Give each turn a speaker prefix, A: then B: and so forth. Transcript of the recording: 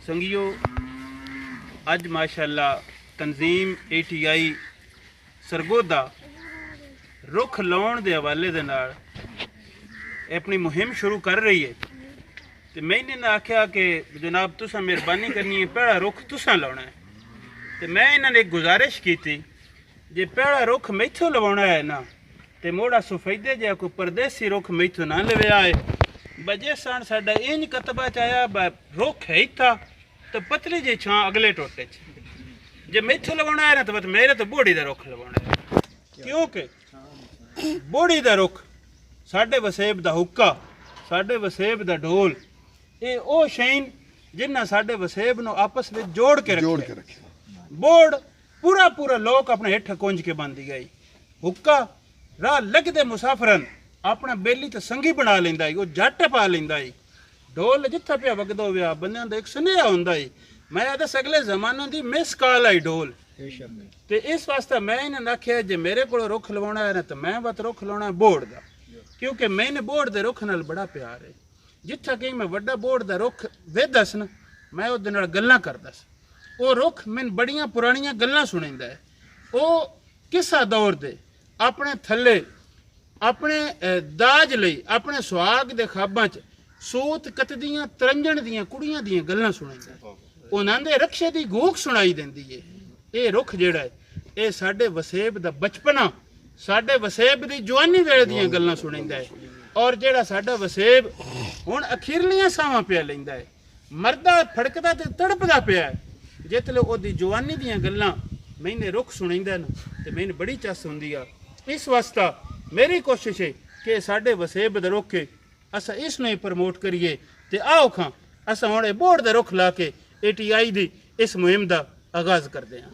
A: संगियो अज माशाअल्लाह तंजीम ATI सरगोदा रुख लाउण दे हवाले दे नाल अपनी मुहिम शुरू कर रही है। तो मैंने ना आख्या कि जनाब तुसां मेहरबानी करनी है, पहला रुख तुसां लाउणा है। तो मैं इन्होंने एक गुजारिश की थी, जे पहला रुख मैथों लवाउणा है ना तो मोड़ा सुफैदे जहा कोई परदेसी रुख मैथों ना लवे आए। बजे सन साडा इंज कतबा चाया रुख है ही था तो पतली जी छां अगले टोटे च। जे मैथों लवाउणा है ना तो बस मेरे तो बोड़ी का रुख लवाउणा है, क्योंकि बोड़ी का रुख साडे वसेब दा हुक्का, साडे वसेब दा ढोल, ये ओ शैन जिन्ना साडे वसेब नूं आपस में जोड़ के रखे। बोर्ड पूरा पूरा लोग अपने हेठ कुंज के बंदी गई। हुक्का राह लगदे मुसाफरन अपना बेली तो संगी बना लेंदा, वो जट पा लेंदा। ढोल जिथा पिया वगदा होया बंदियां दा एक सुनेहा हुंदा। मैं दस अगले जमाने दी मिस कॉल आई ढोल। ते इस वास्ते मैं इन्हें आख्या जे मेरे को रुख लवाउणा है ना तो मैं बत रुख लाउणा बोर्ड दा, क्योंकि मैंने बोर्ड दे रुख नाल बड़ा प्यार है। जिथा कहीं मैं वड्डा बोर्ड दा रुख वेदस ना मैं उहदे नाल गल्लां करदस। वो रुख मैंने बड़ियां पुरानियां गल्लां सुणांदा है। वो किसा दौर दे अपने थल्ले अपने दाज लई अपने सुहाग दे खाबां च सूत कतदियां तरंजण दियां कुड़ियां दियां गल्लां सुणांदा। उन्हां दे रक्षे दी गूक सुनाई देंदी है। ये रुख जिहड़ा है ये साडे वसेब दा बचपना, साडे वसेब दी जवानी वेले दियां गल्लां सुणांदा है। और जिहड़ा साडा वसेब हुण अखीरलियां सावां पिया लैंदा है, मरदा फड़कदा ते तड़पदा पिया है, जितले ओदी जवानी दियां गल्लां मैंने रुख सुणांदा ना ते मैंने बड़ी चस हुंदी आ। इस वास्ता मेरी कोशिश है कि साडे वसेब दा रुख अस इस नूं प्रमोट करिए। ते आओ खां अस हुण बोर्ड दे रुख ला के ATI दी इस मुहिम दा आगाज़ करदे हां।